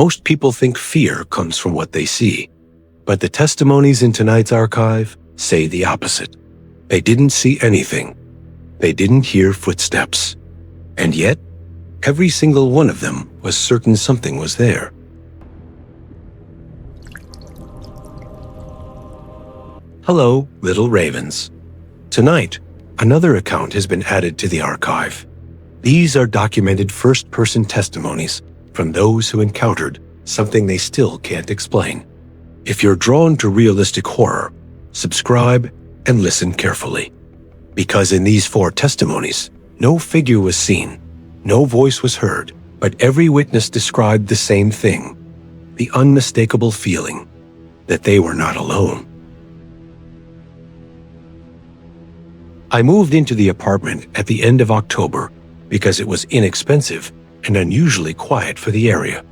Most people think fear comes from what they see, but the testimonies in tonight's archive say the opposite. They didn't see anything. They didn't hear footsteps. And yet, every single one of them was certain something was there. Hello, little ravens. Tonight, another account has been added to the archive. These are documented first-person testimonies from those who encountered something they still can't explain. If you're drawn to realistic horror, subscribe and listen carefully. Because in these 4 testimonies, no figure was seen, no voice was heard, but every witness described the same thing, the unmistakable feeling that they were not alone. I moved into the apartment at the end of October because it was inexpensive and unusually quiet for the area.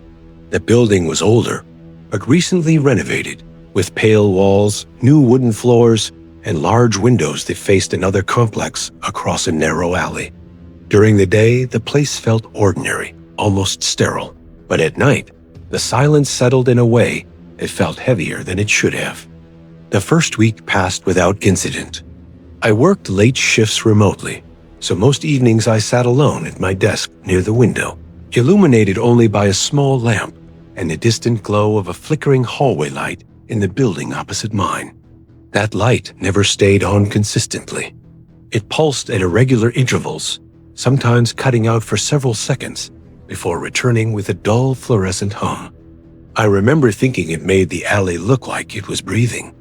The building was older, but recently renovated, with pale walls, new wooden floors, and large windows that faced another complex across a narrow alley. During the day, the place felt ordinary, almost sterile, but at night, the silence settled in a way that felt heavier than it should have. The first week passed without incident. I worked late shifts remotely, so most evenings I sat alone at my desk near the window, illuminated only by a small lamp and the distant glow of a flickering hallway light in the building opposite mine. That light never stayed on consistently. It pulsed at irregular intervals, sometimes cutting out for several seconds before returning with a dull fluorescent hum. I remember thinking it made the alley look like it was breathing.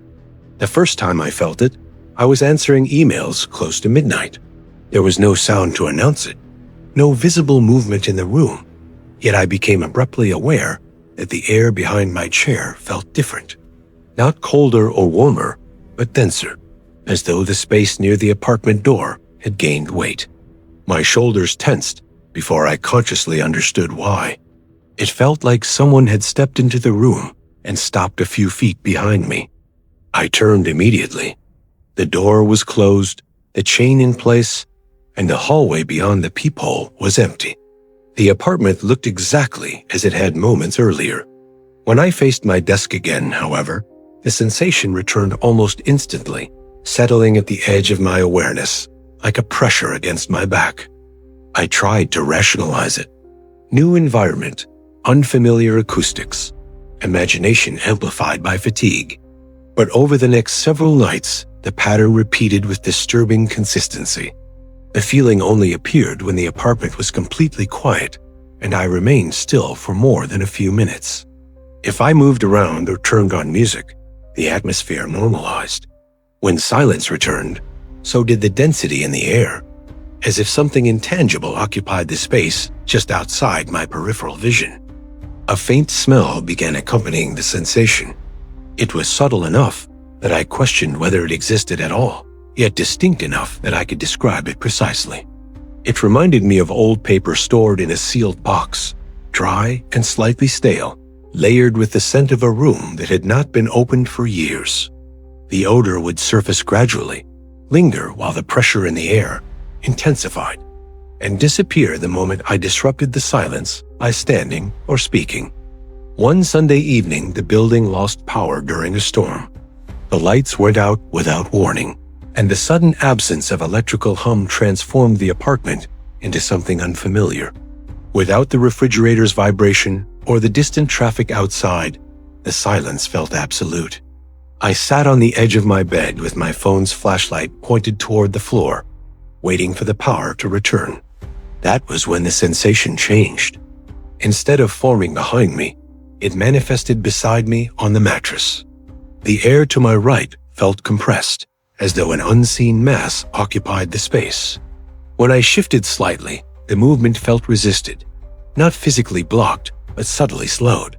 The first time I felt it, I was answering emails close to midnight. There was no sound to announce it, no visible movement in the room, yet I became abruptly aware that the air behind my chair felt different. Not colder or warmer, but denser, as though the space near the apartment door had gained weight. My shoulders tensed before I consciously understood why. It felt like someone had stepped into the room and stopped a few feet behind me. I turned immediately. The door was closed, the chain in place, and the hallway beyond the peephole was empty. The apartment looked exactly as it had moments earlier. When I faced my desk again, however, the sensation returned almost instantly, settling at the edge of my awareness, like a pressure against my back. I tried to rationalize it. New environment, unfamiliar acoustics, imagination amplified by fatigue. But over the next several nights, the pattern repeated with disturbing consistency. The feeling only appeared when the apartment was completely quiet, and I remained still for more than a few minutes. If I moved around or turned on music, the atmosphere normalized. When silence returned, so did the density in the air, as if something intangible occupied the space just outside my peripheral vision. A faint smell began accompanying the sensation. It was subtle enough that I questioned whether it existed at all, yet distinct enough that I could describe it precisely. It reminded me of old paper stored in a sealed box, dry and slightly stale, layered with the scent of a room that had not been opened for years. The odor would surface gradually, linger while the pressure in the air intensified, and disappear the moment I disrupted the silence by standing or speaking. One Sunday evening, the building lost power during a storm. The lights went out without warning, and the sudden absence of electrical hum transformed the apartment into something unfamiliar. Without the refrigerator's vibration or the distant traffic outside, the silence felt absolute. I sat on the edge of my bed with my phone's flashlight pointed toward the floor, waiting for the power to return. That was when the sensation changed. Instead of forming behind me, it manifested beside me on the mattress. The air to my right felt compressed, as though an unseen mass occupied the space. When I shifted slightly, the movement felt resisted, not physically blocked, but subtly slowed,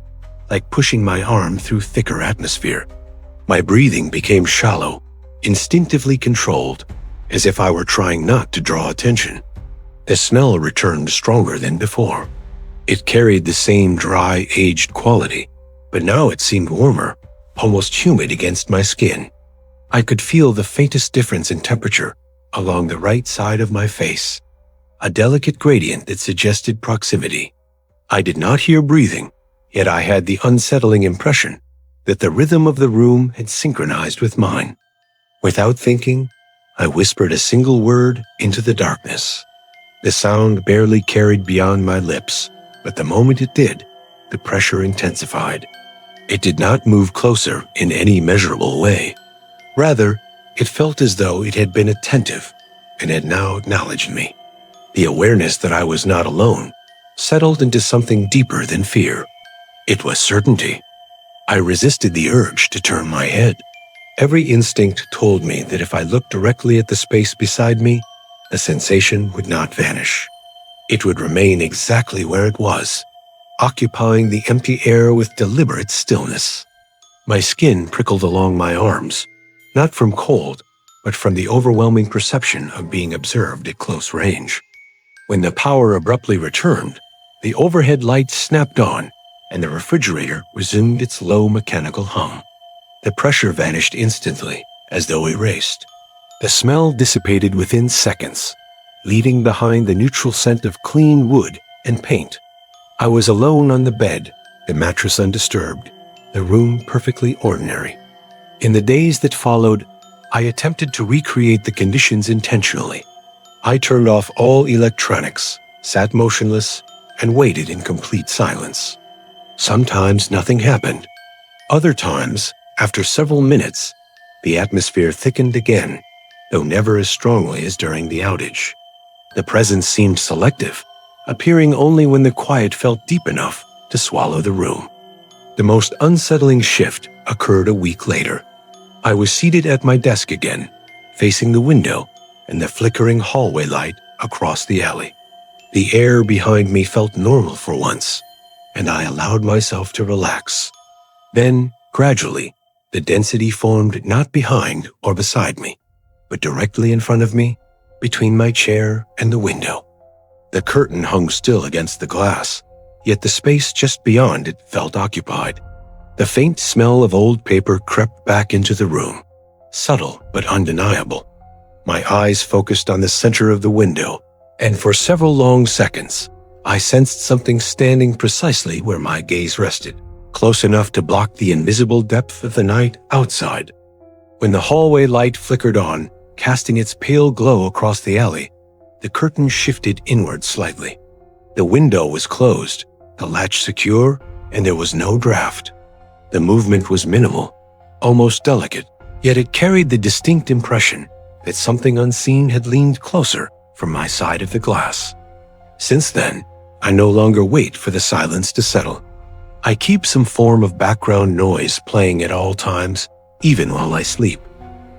like pushing my arm through thicker atmosphere. My breathing became shallow, instinctively controlled, as if I were trying not to draw attention. The smell returned stronger than before. It carried the same dry, aged quality, but now it seemed warmer, almost humid against my skin. I could feel the faintest difference in temperature along the right side of my face, a delicate gradient that suggested proximity. I did not hear breathing, Yet I had the unsettling impression that the rhythm of the room had synchronized with mine. Without thinking, I whispered a single word into the darkness. The sound barely carried beyond my lips, but the moment it did, the pressure intensified. It did not move closer in any measurable way. Rather, it felt as though it had been attentive and had now acknowledged me. The awareness that I was not alone settled into something deeper than fear. It was certainty. I resisted the urge to turn my head. Every instinct told me that if I looked directly at the space beside me, the sensation would not vanish. It would remain exactly where it was, occupying the empty air with deliberate stillness. My skin prickled along my arms, not from cold, but from the overwhelming perception of being observed at close range. When the power abruptly returned, the overhead lights snapped on, and the refrigerator resumed its low mechanical hum. The pressure vanished instantly, as though erased. The smell dissipated within seconds, leaving behind the neutral scent of clean wood and paint. I was alone on the bed, the mattress undisturbed, the room perfectly ordinary. In the days that followed, I attempted to recreate the conditions intentionally. I turned off all electronics, sat motionless, and waited in complete silence. Sometimes nothing happened. Other times, after several minutes, the atmosphere thickened again, though never as strongly as during the outage. The presence seemed selective, appearing only when the quiet felt deep enough to swallow the room. The most unsettling shift occurred a week later. I was seated at my desk again, facing the window and the flickering hallway light across the alley. The air behind me felt normal for once, and I allowed myself to relax. Then, gradually, the density formed not behind or beside me, but directly in front of me, between my chair and the window. The curtain hung still against the glass, yet the space just beyond it felt occupied. The faint smell of old paper crept back into the room, subtle but undeniable. My eyes focused on the center of the window, and for several long seconds, I sensed something standing precisely where my gaze rested, close enough to block the invisible depth of the night outside. When the hallway light flickered on, casting its pale glow across the alley, the curtain shifted inward slightly. The window was closed, the latch secure, and there was no draft. The movement was minimal, almost delicate, yet it carried the distinct impression that something unseen had leaned closer from my side of the glass. Since then, I no longer wait for the silence to settle. I keep some form of background noise playing at all times, even while I sleep.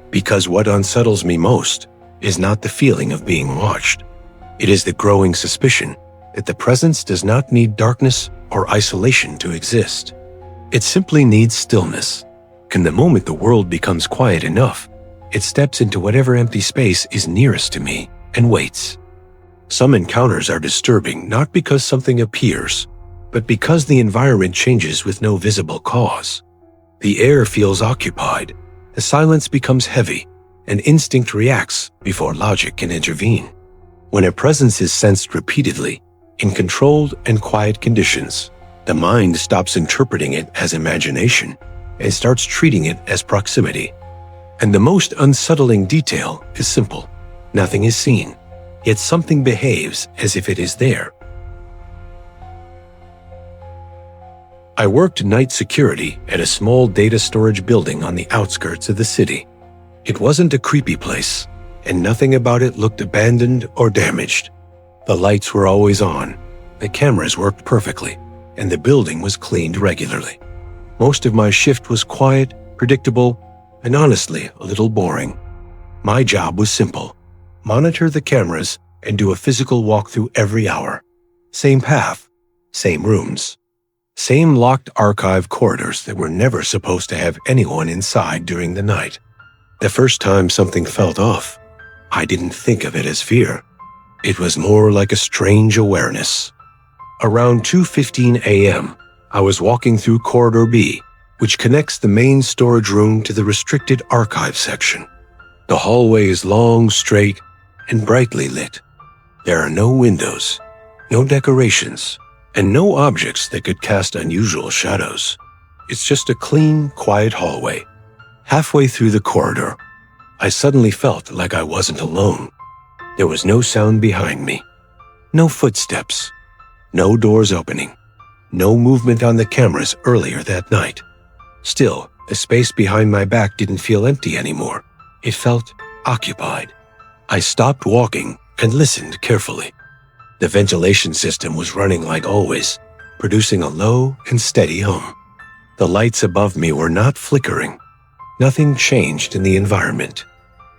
Because what unsettles me most is not the feeling of being watched. It is the growing suspicion that the presence does not need darkness or isolation to exist. It simply needs stillness. And the moment the world becomes quiet enough, it steps into whatever empty space is nearest to me and waits. Some encounters are disturbing not because something appears, but because the environment changes with no visible cause. The air feels occupied, the silence becomes heavy, and instinct reacts before logic can intervene. When a presence is sensed repeatedly, in controlled and quiet conditions, the mind stops interpreting it as imagination and starts treating it as proximity. And the most unsettling detail is simple. Nothing is seen, yet something behaves as if it is there. I worked night security at a small data storage building on the outskirts of the city. It wasn't a creepy place, and nothing about it looked abandoned or damaged. The lights were always on, the cameras worked perfectly, and the building was cleaned regularly. Most of my shift was quiet, predictable, and honestly a little boring. My job was simple: monitor the cameras and do a physical walkthrough every hour. Same path, same rooms. Same locked archive corridors that were never supposed to have anyone inside during the night. The first time something felt off, I didn't think of it as fear. It was more like a strange awareness. Around 2:15 a.m., I was walking through Corridor B, which connects the main storage room to the restricted archive section. The hallway is long, straight, and brightly lit. There are no windows, no decorations, and no objects that could cast unusual shadows. It's just a clean, quiet hallway. Halfway through the corridor, I suddenly felt like I wasn't alone. There was no sound behind me, no footsteps, no doors opening, no movement on the cameras earlier that night. Still, the space behind my back didn't feel empty anymore. It felt occupied. I stopped walking and listened carefully. The ventilation system was running like always, producing a low and steady hum. The lights above me were not flickering. Nothing changed in the environment.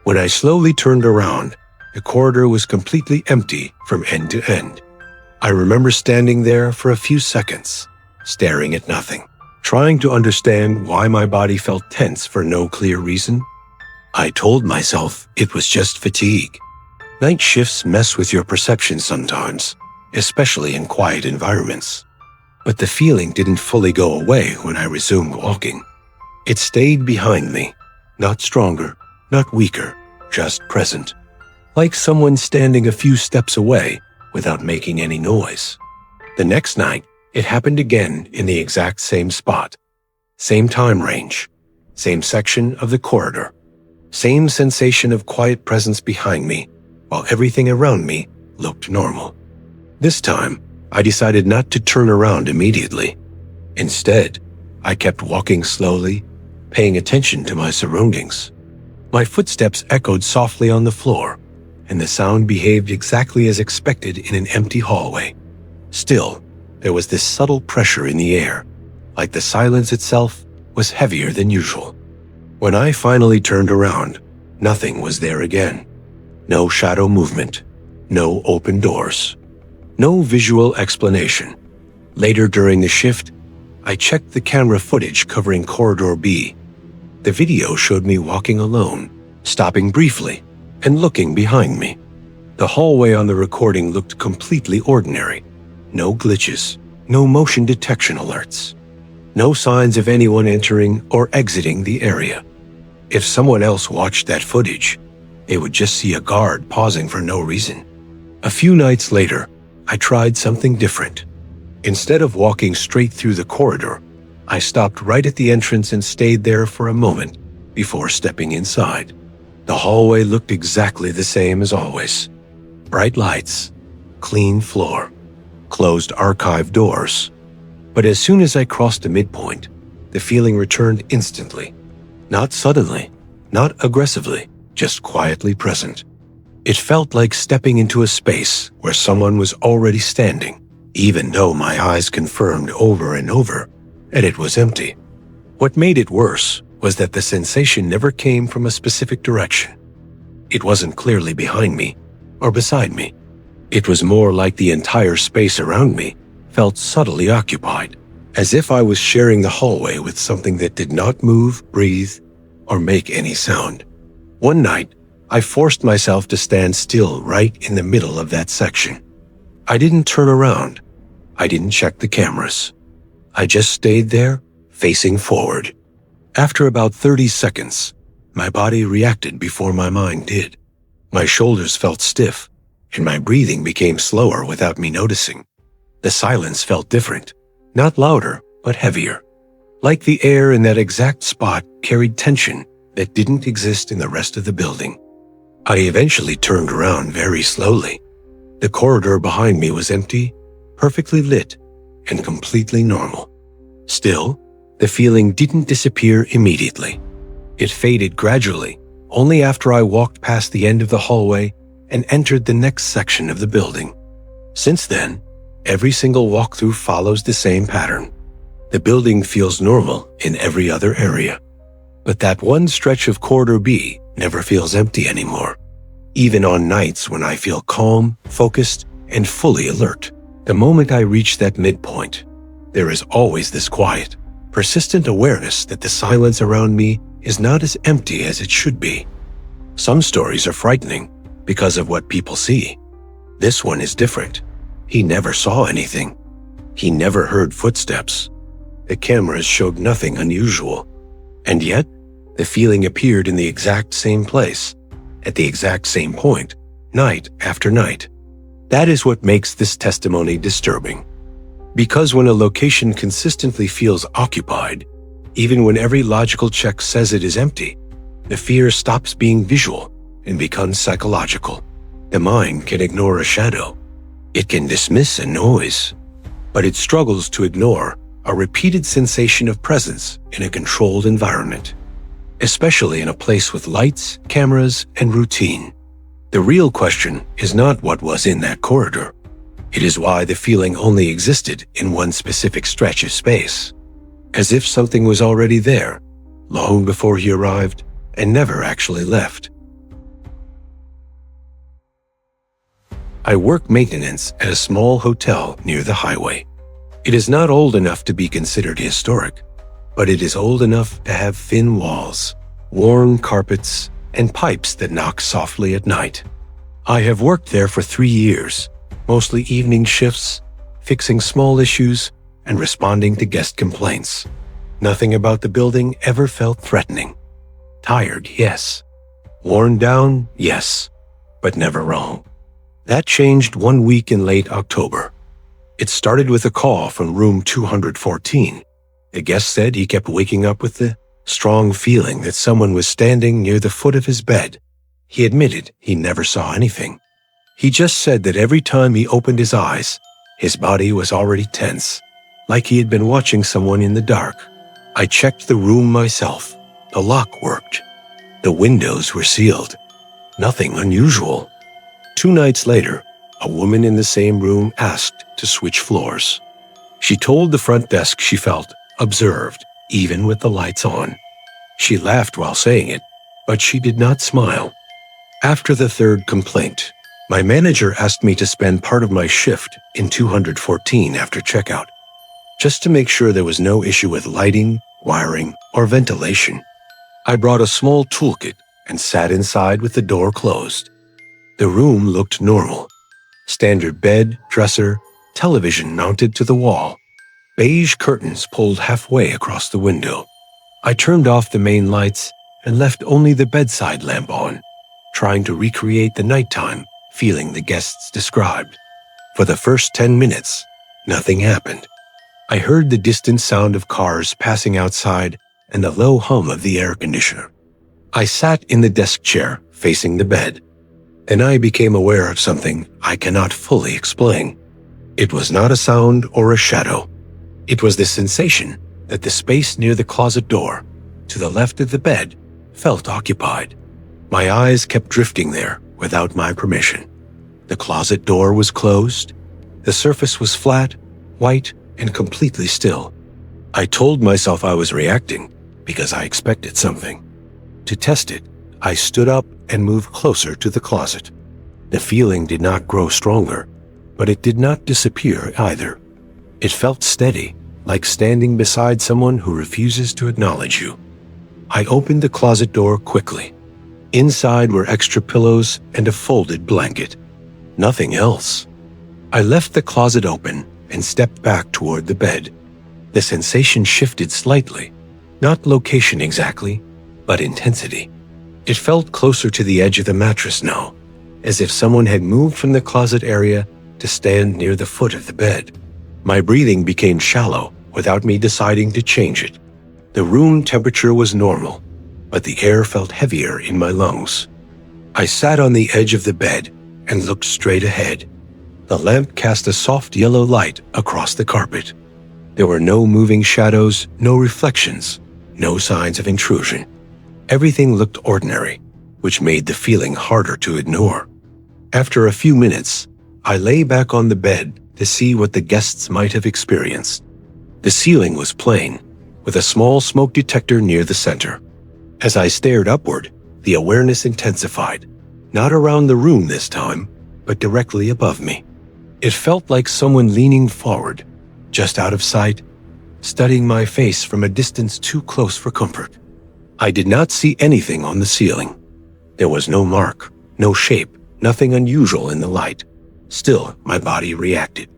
When I slowly turned around, the corridor was completely empty from end to end. I remember standing there for a few seconds, staring at nothing, trying to understand why my body felt tense for no clear reason. I told myself it was just fatigue. Night shifts mess with your perception sometimes, especially in quiet environments. But the feeling didn't fully go away when I resumed walking. It stayed behind me, not stronger, not weaker, just present, like someone standing a few steps away without making any noise. The next night, it happened again in the exact same spot. Same time range, same section of the corridor, same sensation of quiet presence behind me, while everything around me looked normal. This time, I decided not to turn around immediately. Instead, I kept walking slowly, paying attention to my surroundings. My footsteps echoed softly on the floor, and the sound behaved exactly as expected in an empty hallway. Still, there was this subtle pressure in the air, like the silence itself was heavier than usual. When I finally turned around, nothing was there again. No shadow movement, no open doors, no visual explanation. Later during the shift, I checked the camera footage covering Corridor B. The video showed me walking alone, stopping briefly, and looking behind me. The hallway on the recording looked completely ordinary. No glitches, no motion detection alerts, no signs of anyone entering or exiting the area. If someone else watched that footage, they would just see a guard pausing for no reason. A few nights later, I tried something different. Instead of walking straight through the corridor, I stopped right at the entrance and stayed there for a moment before stepping inside. The hallway looked exactly the same as always. Bright lights, clean floor, closed archive doors. But as soon as I crossed the midpoint, the feeling returned instantly. Not suddenly, not aggressively, just quietly present. It felt like stepping into a space where someone was already standing, even though my eyes confirmed over and over that it was empty. What made it worse was that the sensation never came from a specific direction. It wasn't clearly behind me or beside me. It was more like the entire space around me felt subtly occupied, as if I was sharing the hallway with something that did not move, breathe, or make any sound. One night, I forced myself to stand still right in the middle of that section. I didn't turn around. I didn't check the cameras. I just stayed there, facing forward. After about 30 seconds, my body reacted before my mind did. My shoulders felt stiff, and my breathing became slower without me noticing. The silence felt different, not louder, but heavier. Like the air in that exact spot carried tension that didn't exist in the rest of the building. I eventually turned around very slowly. The corridor behind me was empty, perfectly lit, and completely normal. Still, the feeling didn't disappear immediately. It faded gradually, only after I walked past the end of the hallway and entered the next section of the building. Since then, every single walkthrough follows the same pattern. The building feels normal in every other area. But that one stretch of Corridor B never feels empty anymore. Even on nights when I feel calm, focused, and fully alert. The moment I reach that midpoint, there is always this quiet, persistent awareness that the silence around me is not as empty as it should be. Some stories are frightening because of what people see. This one is different. He never saw anything. He never heard footsteps. The cameras showed nothing unusual. And yet, the feeling appeared in the exact same place, at the exact same point, night after night. That is what makes this testimony disturbing. Because when a location consistently feels occupied, even when every logical check says it is empty, the fear stops being visual and becomes psychological. The mind can ignore a shadow. It can dismiss a noise, but it struggles to ignore a repeated sensation of presence in a controlled environment, especially in a place with lights, cameras, and routine. The real question is not what was in that corridor. It is why the feeling only existed in one specific stretch of space, as if something was already there, long before he arrived and never actually left. I work maintenance at a small hotel near the highway. It is not old enough to be considered historic, but it is old enough to have thin walls, worn carpets, and pipes that knock softly at night. I have worked there for 3 years, mostly evening shifts, fixing small issues and responding to guest complaints. Nothing about the building ever felt threatening. Tired, yes. Worn down, yes, but never wrong. That changed 1 week in late October. It started with a call from room 214. The guest said he kept waking up with the strong feeling that someone was standing near the foot of his bed. He admitted he never saw anything. He just said that every time he opened his eyes, his body was already tense, like he had been watching someone in the dark. I checked the room myself. The lock worked. The windows were sealed. Nothing unusual. 2 nights later, a woman in the same room asked to switch floors. She told the front desk she felt observed, even with the lights on. She laughed while saying it, but she did not smile. After the 3rd complaint, my manager asked me to spend part of my shift in 214 after checkout, just to make sure there was no issue with lighting, wiring, or ventilation. I brought a small toolkit and sat inside with the door closed. The room looked normal. Standard bed, dresser, television mounted to the wall, beige curtains pulled halfway across the window. I turned off the main lights and left only the bedside lamp on, trying to recreate the nighttime feeling the guests described. For the first 10 minutes, nothing happened. I heard the distant sound of cars passing outside and the low hum of the air conditioner. I sat in the desk chair facing the bed, and I became aware of something I cannot fully explain. It was not a sound or a shadow. It was the sensation that the space near the closet door, to the left of the bed, felt occupied. My eyes kept drifting there without my permission. The closet door was closed. The surface was flat, white, and completely still. I told myself I was reacting because I expected something. To test it, I stood up and moved closer to the closet. The feeling did not grow stronger, but it did not disappear either. It felt steady, like standing beside someone who refuses to acknowledge you. I opened the closet door quickly. Inside were extra pillows and a folded blanket. Nothing else. I left the closet open and stepped back toward the bed. The sensation shifted slightly, not location exactly, but intensity. It felt closer to the edge of the mattress now, as if someone had moved from the closet area to stand near the foot of the bed. My breathing became shallow without me deciding to change it. The room temperature was normal, but the air felt heavier in my lungs. I sat on the edge of the bed and looked straight ahead. The lamp cast a soft yellow light across the carpet. There were no moving shadows, no reflections, no signs of intrusion. Everything looked ordinary, which made the feeling harder to ignore. After a few minutes, I lay back on the bed to see what the guests might have experienced. The ceiling was plain, with a small smoke detector near the center. As I stared upward, the awareness intensified, not around the room this time, but directly above me. It felt like someone leaning forward, just out of sight, studying my face from a distance too close for comfort. I did not see anything on the ceiling. There was no mark, no shape, nothing unusual in the light. Still, my body reacted.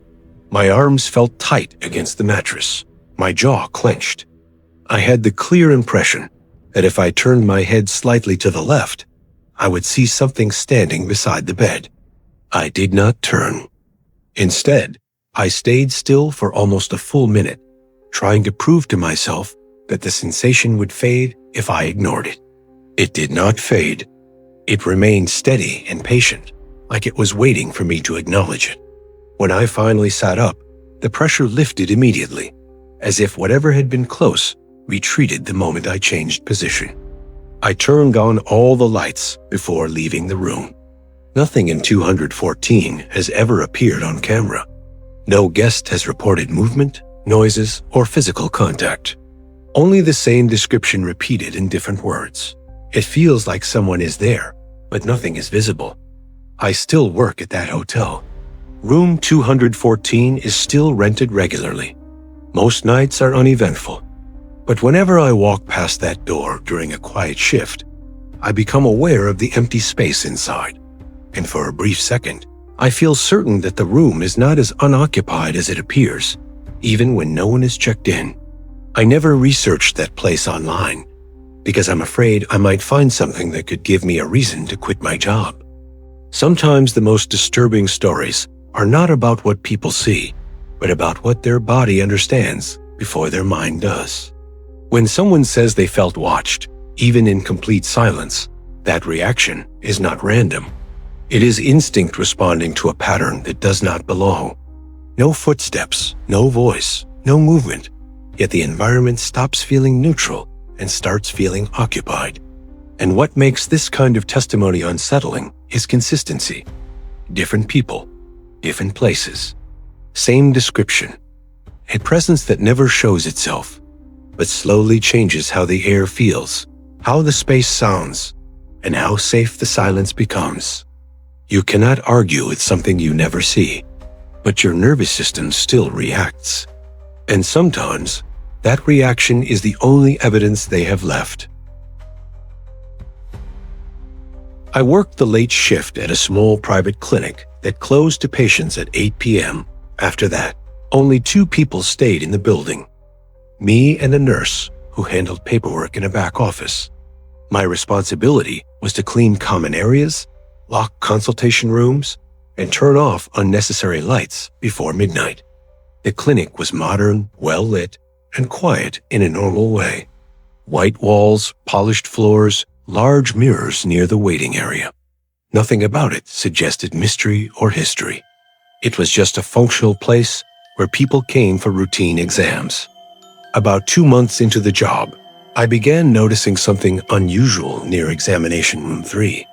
My arms felt tight against the mattress. My jaw clenched. I had the clear impression that if I turned my head slightly to the left, I would see something standing beside the bed. I did not turn. Instead, I stayed still for almost a full minute, trying to prove to myself that the sensation would fade if I ignored it. It did not fade. It remained steady and patient, like it was waiting for me to acknowledge it. When I finally sat up, the pressure lifted immediately, as if whatever had been close retreated the moment I changed position. I turned on all the lights before leaving the room. Nothing in 214 has ever appeared on camera. No guest has reported movement, noises, or physical contact. Only the same description repeated in different words. It feels like someone is there, but nothing is visible. I still work at that hotel. Room 214 is still rented regularly. Most nights are uneventful. But whenever I walk past that door during a quiet shift, I become aware of the empty space inside. And for a brief second, I feel certain that the room is not as unoccupied as it appears, even when no one is checked in. I never researched that place online, because I'm afraid I might find something that could give me a reason to quit my job. Sometimes the most disturbing stories are not about what people see, but about what their body understands before their mind does. When someone says they felt watched, even in complete silence, that reaction is not random. It is instinct responding to a pattern that does not belong. No footsteps, no voice, no movement, yet the environment stops feeling neutral and starts feeling occupied. And what makes this kind of testimony unsettling is consistency. Different people, different places, same description. A presence that never shows itself, but slowly changes how the air feels, how the space sounds, and how safe the silence becomes. You cannot argue with something you never see, but your nervous system still reacts. And sometimes, that reaction is the only evidence they have left. I worked the late shift at a small private clinic that closed to patients at 8 p.m. After that, only 2 people stayed in the building. Me and a nurse who handled paperwork in a back office. My responsibility was to clean common areas, lock consultation rooms, and turn off unnecessary lights before midnight. The clinic was modern, well-lit, and quiet in a normal way. White walls, polished floors, large mirrors near the waiting area. Nothing about it suggested mystery or history. It was just a functional place where people came for routine exams. About 2 months into the job, I began noticing something unusual near examination room 3.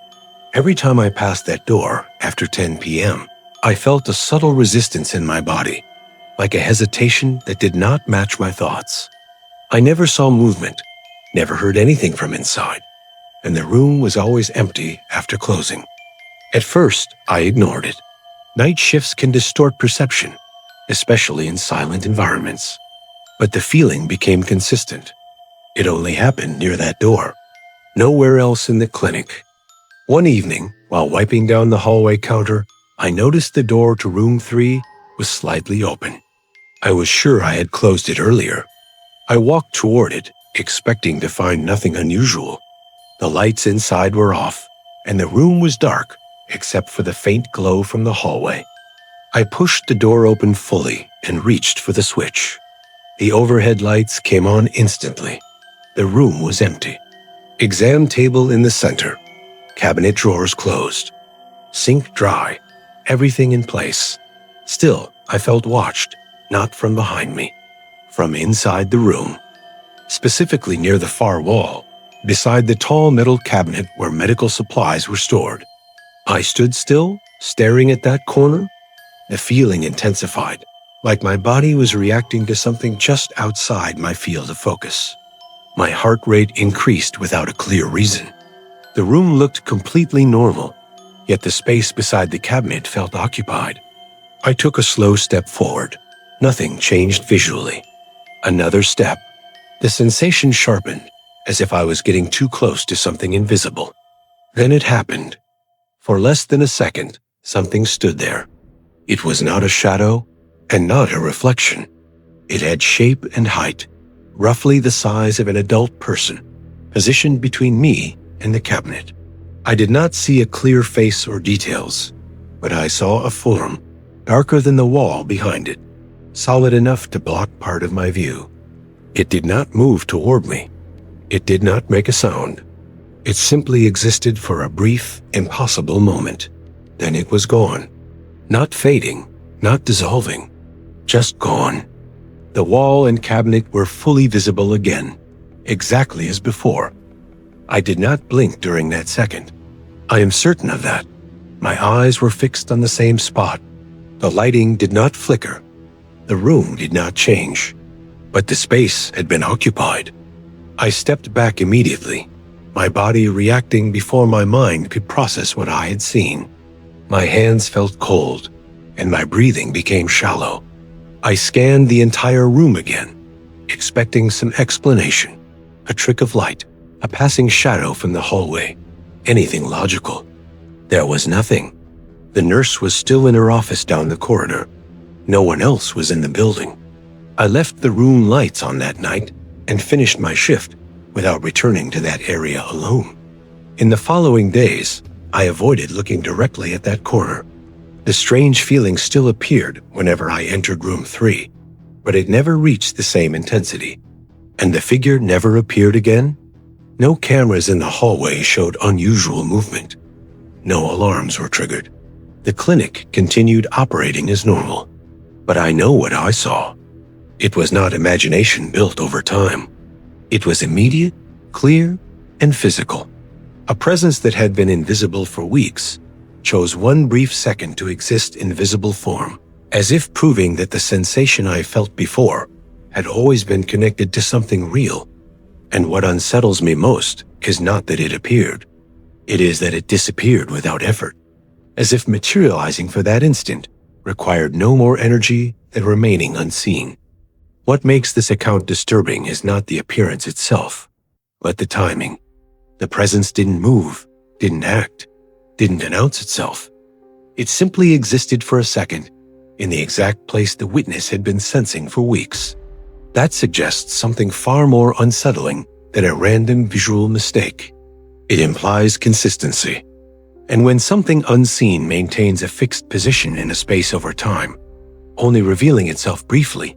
Every time I passed that door after 10 p.m., I felt a subtle resistance in my body, like a hesitation that did not match my thoughts. I never saw movement, never heard anything from inside, and the room was always empty after closing. At first, I ignored it. Night shifts can distort perception, especially in silent environments. But the feeling became consistent. It only happened near that door, nowhere else in the clinic. One evening, while wiping down the hallway counter, I noticed the door to room 3 was slightly open. I was sure I had closed it earlier. I walked toward it, expecting to find nothing unusual. The lights inside were off, and the room was dark, except for the faint glow from the hallway. I pushed the door open fully and reached for the switch. The overhead lights came on instantly. The room was empty. Exam table in the center. Cabinet drawers closed. Sink dry. Everything in place. Still, I felt watched, not from behind me, from inside the room. Specifically near the far wall, beside the tall metal cabinet where medical supplies were stored. I stood still, staring at that corner. The feeling intensified, like my body was reacting to something just outside my field of focus. My heart rate increased without a clear reason. The room looked completely normal, yet the space beside the cabinet felt occupied. I took a slow step forward. Nothing changed visually. Another step. The sensation sharpened, as if I was getting too close to something invisible. Then it happened. For less than a second, something stood there. It was not a shadow and not a reflection. It had shape and height, roughly the size of an adult person, positioned between me and the cabinet. I did not see a clear face or details, but I saw a form, darker than the wall behind it, solid enough to block part of my view. It did not move toward me. It did not make a sound. It simply existed for a brief, impossible moment. Then it was gone. Not fading, not dissolving, just gone. The wall and cabinet were fully visible again, exactly as before. I did not blink during that second. I am certain of that. My eyes were fixed on the same spot. The lighting did not flicker. The room did not change. But the space had been occupied. I stepped back immediately, my body reacting before my mind could process what I had seen. My hands felt cold, and my breathing became shallow. I scanned the entire room again, expecting some explanation, a trick of light, a passing shadow from the hallway, anything logical. There was nothing. The nurse was still in her office down the corridor. No one else was in the building. I left the room lights on that night and finished my shift without returning to that area alone. In the following days, I avoided looking directly at that corner. The strange feeling still appeared whenever I entered room 3, but it never reached the same intensity. And the figure never appeared again? No cameras in the hallway showed unusual movement. No alarms were triggered. The clinic continued operating as normal. But I know what I saw. It was not imagination built over time. It was immediate, clear, and physical. A presence that had been invisible for weeks chose one brief second to exist in visible form, as if proving that the sensation I felt before had always been connected to something real. And what unsettles me most is not that it appeared. It is that it disappeared without effort, as if materializing for that instant required no more energy than remaining unseen. What makes this account disturbing is not the appearance itself, but the timing. The presence didn't move, didn't act, didn't announce itself. It simply existed for a second in the exact place the witness had been sensing for weeks. That suggests something far more unsettling than a random visual mistake. It implies consistency. And when something unseen maintains a fixed position in a space over time, only revealing itself briefly,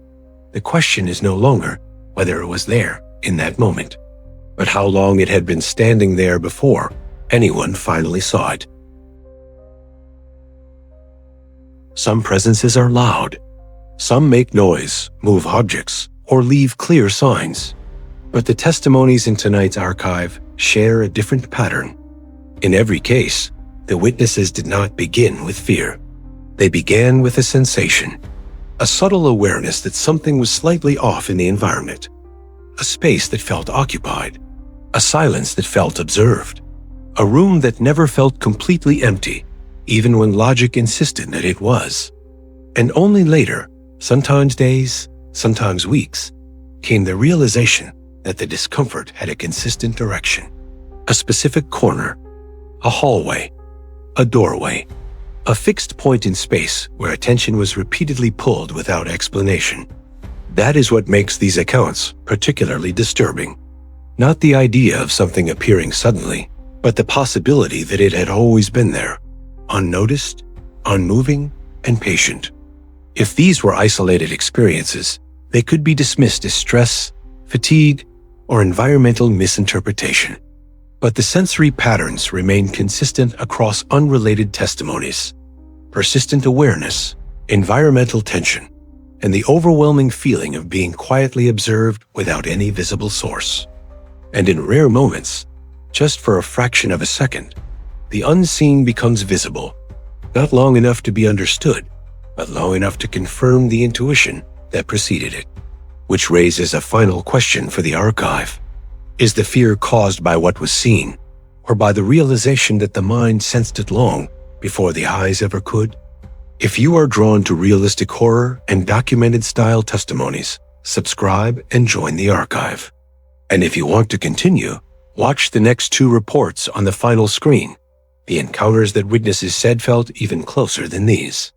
the question is no longer whether it was there in that moment, but how long it had been standing there before anyone finally saw it. Some presences are loud. Some make noise, move objects, or leave clear signs. But the testimonies in tonight's archive share a different pattern. In every case, the witnesses did not begin with fear. They began with a sensation, a subtle awareness that something was slightly off in the environment, a space that felt occupied, a silence that felt observed, a room that never felt completely empty, even when logic insisted that it was. And only later, sometimes days, sometimes weeks, came the realization that the discomfort had a consistent direction, a specific corner, a hallway, a doorway, a fixed point in space where attention was repeatedly pulled without explanation. That is what makes these accounts particularly disturbing. Not the idea of something appearing suddenly, but the possibility that it had always been there, unnoticed, unmoving, and patient. If these were isolated experiences, they could be dismissed as stress, fatigue, or environmental misinterpretation. But the sensory patterns remain consistent across unrelated testimonies. Persistent awareness, environmental tension, and the overwhelming feeling of being quietly observed without any visible source. And in rare moments, just for a fraction of a second, the unseen becomes visible, not long enough to be understood, but long enough to confirm the intuition that preceded it. Which raises a final question for the archive. Is the fear caused by what was seen, or by the realization that the mind sensed it long before the eyes ever could? If you are drawn to realistic horror and documented style testimonies, subscribe and join the archive. And if you want to continue, watch the next 2 reports on the final screen, the encounters that witnesses said felt even closer than these.